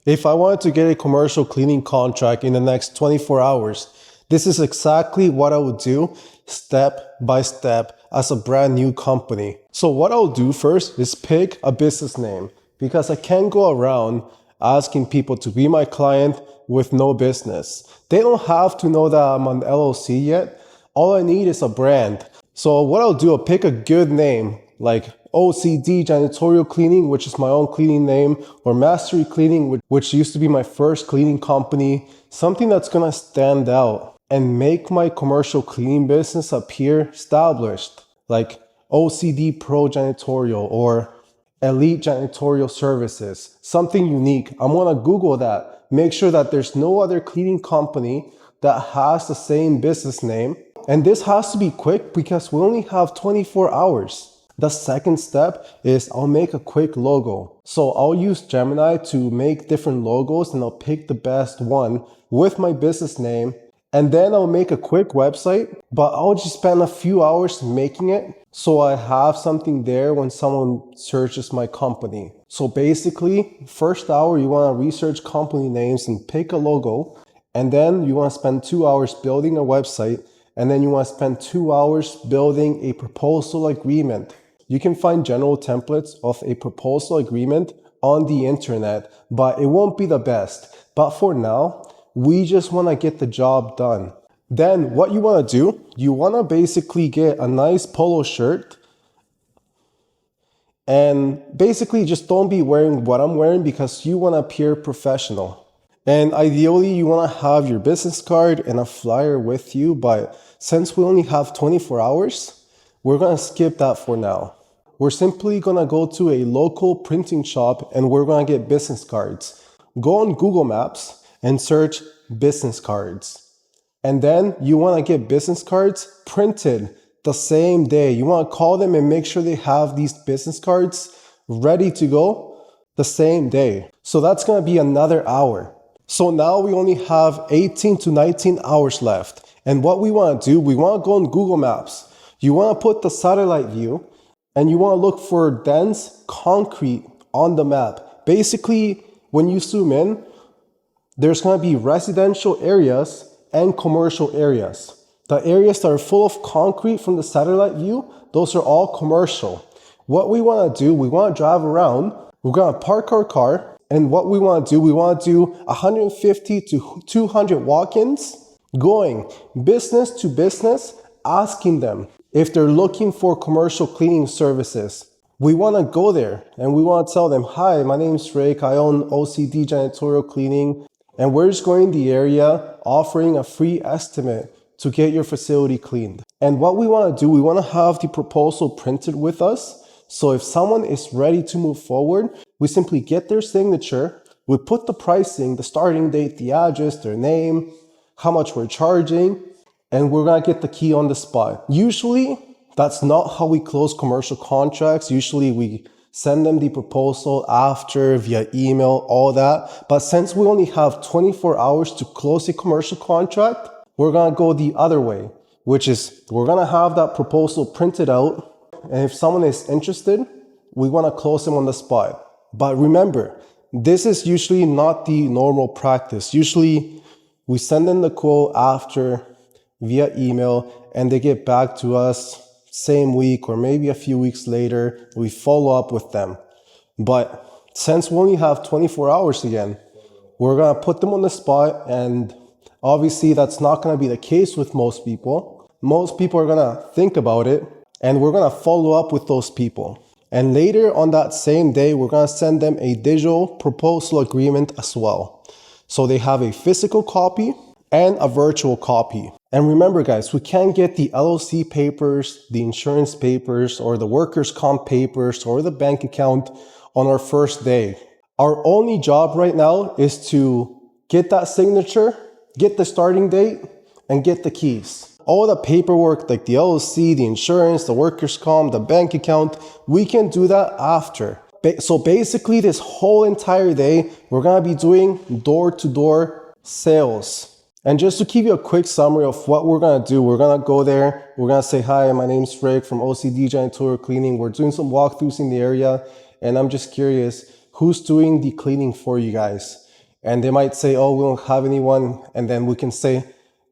If I wanted to get a commercial cleaning contract in the next 24 hours, this is exactly what I would do step by step as a brand new company. So what I'll do first is pick a business name because I can't go around asking people to be my client with no business. They don't have to know that I'm an LLC yet. All I need is a brand. So what I'll do, I'll pick a good name like OCD Janitorial Cleaning, which is my own cleaning name, or Mastery Cleaning, which used to be my first cleaning company. Something that's gonna stand out and make my commercial cleaning business appear established, like OCD Pro Janitorial or Elite Janitorial Services, something unique. I'm gonna Google that, make sure that there's no other cleaning company that has the same business name. And this has to be quick because we only have 24 hours. The second step is I'll make a quick logo. So I'll use Gemini to make different logos and I'll pick the best one with my business name. And then I'll make a quick website, but I'll just spend a few hours making it so I have something there when someone searches my company. So basically, first hour, you want to research company names and pick a logo. And then you want to spend 2 hours building a website. And then you want to spend 2 hours building a proposal agreement. You can find general templates of a proposal agreement on the internet, but it won't be the best. But for now, we just want to get the job done. Then what you want to do, you want to basically get a nice polo shirt and basically just don't be wearing what I'm wearing because you want to appear professional. And ideally, you want to have your business card and a flyer with you, but since we only have 24 hours, we're going to skip that for now. We're simply going to go to a local printing shop and we're going to get business cards. Go on Google Maps and search business cards. And then you want to get business cards printed the same day. You want to call them and make sure they have these business cards ready to go the same day. So that's going to be another hour. So now we only have 18 to 19 hours left. And what we want to do, we want to go on Google Maps. You want to put the satellite view and you want to look for dense concrete on the map. Basically, when you zoom in, there's going to be residential areas and commercial areas. The areas that are full of concrete from the satellite view, those are all commercial. What we want to do, we want to drive around. We're going to park our car. And what we want to do, we want to do 150 to 200 walk-ins, going business to business, asking them if they're looking for commercial cleaning services. We want to go there and we want to tell them, hi, my name is Rick. I own OCD Janitorial Cleaning. And we're just going to the area offering a free estimate to get your facility cleaned. And what we want to do, we want to have the proposal printed with us. So if someone is ready to move forward, we simply get their signature, we put the pricing, the starting date, the address, their name, how much we're charging, and we're gonna get the key on the spot. Usually, that's not how we close commercial contracts. Usually we send them the proposal after via email, all that. But since we only have 24 hours to close a commercial contract, we're gonna go the other way, which is we're gonna have that proposal printed out. And if someone is interested, we want to close them on the spot. But remember, this is usually not the normal practice. Usually we send them the quote after via email and they get back to us same week or maybe a few weeks later. We follow up with them. But since we only have 24 hours again, we're going to put them on the spot. And obviously that's not going to be the case with most people. Most people are going to think about it. And we're going to follow up with those people. And later on that same day, we're going to send them a digital proposal agreement as well. So they have a physical copy and a virtual copy. And remember guys, we can't get the LLC papers, the insurance papers, or the workers' comp papers, or the bank account on our first day. Our only job right now is to get that signature, get the starting date, and get the keys. All the paperwork like the LLC, the insurance, the workers' comp, the bank account, we can do that after. So basically this whole entire day, we're going to be doing door-to-door sales. And just to give you a quick summary of what we're going to do, we're going to go there. We're going to say, hi, my name's Rick from OCD Janitorial Cleaning. We're doing some walkthroughs in the area. And I'm just curious, who's doing the cleaning for you guys? and they might say, oh, we don't have anyone. And then we can say,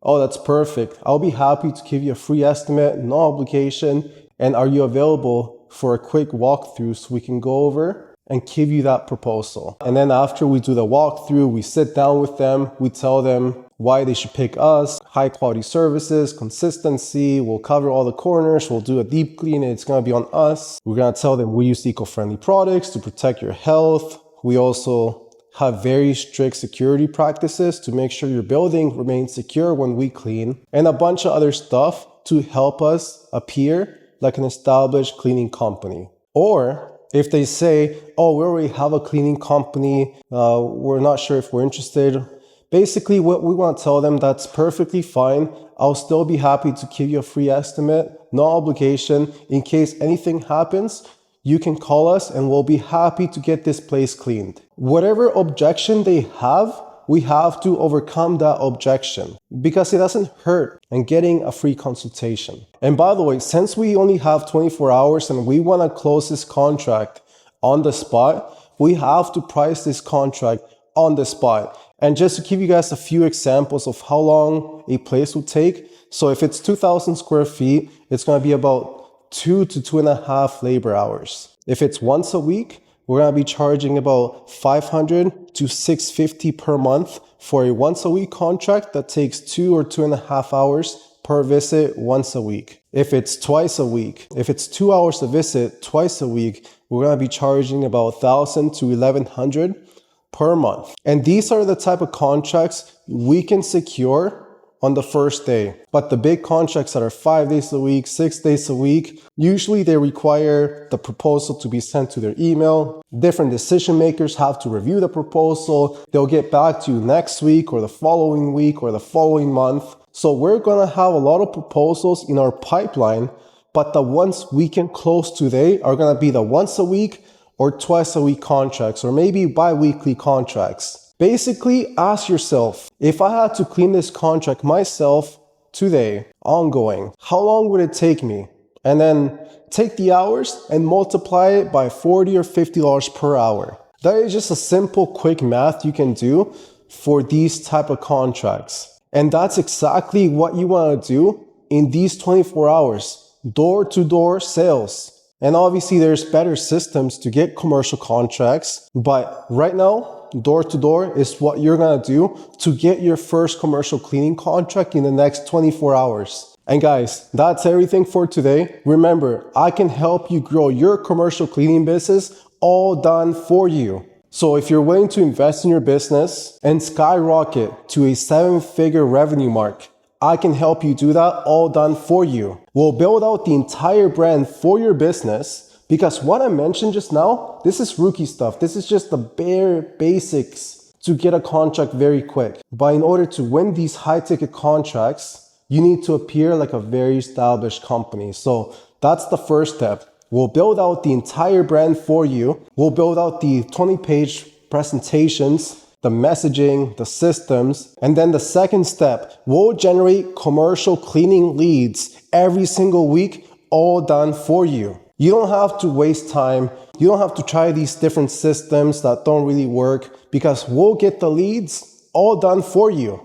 oh, that's perfect. I'll be happy to give you a free estimate, no obligation. And are you available for a quick walkthrough so we can go over and give you that proposal? And then after we do the walkthrough, we sit down with them, we tell them why they should pick us, high quality services, consistency, we'll cover all the corners, we'll do a deep clean, and it's gonna be on us. We're gonna tell them we use eco-friendly products to protect your health. We also have very strict security practices to make sure your building remains secure when we clean, and a bunch of other stuff to help us appear like an established cleaning company. Or if they say, oh, we already have a cleaning company, we're not sure if we're interested. Basically, what we want to tell them, that's perfectly fine. I'll still be happy to give you a free estimate, no obligation. In case anything happens, you can call us and we'll be happy to get this place cleaned. Whatever objection they have, we have to overcome that objection because it doesn't hurt in getting a free consultation. And by the way, since we only have 24 hours and we want to close this contract on the spot, we have to price this contract on the spot. And just to give you guys a few examples of how long a place will take. So if it's 2,000 square feet, it's going to be about 2 to 2.5 labor hours. If it's once a week, we're going to be charging about $500 to $650 per month for a once a week contract that takes 2 or 2.5 hours per visit once a week. If it's twice a week, if it's 2 hours a visit twice a week, we're going to be charging about $1,000 to $1,100 per month. And these are the type of contracts we can secure on the first day. But the big contracts that are 5 days a week, 6 days a week, usually they require the proposal to be sent to their email. Different decision makers have to review the proposal. They'll get back to you next week or the following week or the following month. So we're gonna have a lot of proposals in our pipeline, but the ones we can close today are gonna be the once a week or twice a week contracts, or maybe bi-weekly contracts. Basically, ask yourself, if I had to clean this contract myself today, ongoing, how long would it take me? And then take the hours and multiply it by $40 or $50 per hour. That is just a simple, quick math you can do for these type of contracts. And that's exactly what you want to do in these 24 hours, door-to-door sales. And obviously there's better systems to get commercial contracts, but right now, door to door is what you're gonna do to get your first commercial cleaning contract in the next 24 hours. And guys, that's everything for today. Remember, I can help you grow your commercial cleaning business, all done for you. So if you're willing to invest in your business and skyrocket to a 7-figure revenue mark, I can help you do that, all done for you. We'll build out the entire brand for your business because what I mentioned just now, this is rookie stuff. This is just the bare basics to get a contract very quick. But in order to win these high ticket contracts, you need to appear like a very established company. So that's the first step. We'll build out the entire brand for you. We'll build out the 20-page presentations, the messaging, the systems. And then the second step, we'll generate commercial cleaning leads every single week, all done for you. You don't have to waste time. You don't have to try these different systems that don't really work because we'll get the leads all done for you.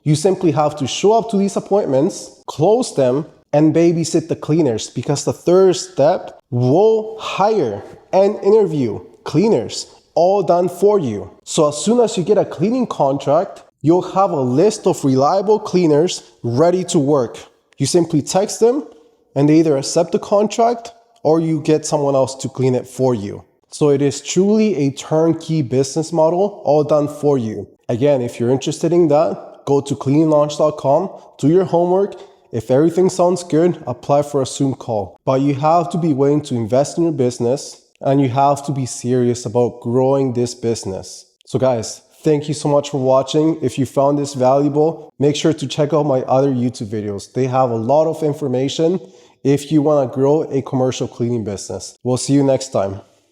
You simply have to show up to these appointments, close them, and babysit the cleaners because the third step, we'll hire and interview cleaners, all done for you. So as soon as you get a cleaning contract, you'll have a list of reliable cleaners ready to work. You simply text them and they either accept the contract or you get someone else to clean it for you. So it is truly a turnkey business model, all done for you. Again, if you're interested in that, go to cleaninglaunch.com, do your homework. If everything sounds good, apply for a Zoom call. But you have to be willing to invest in your business and you have to be serious about growing this business. So guys, thank you so much for watching. If you found this valuable, make sure to check out my other YouTube videos. They have a lot of information if you want to grow a commercial cleaning business. We'll see you next time.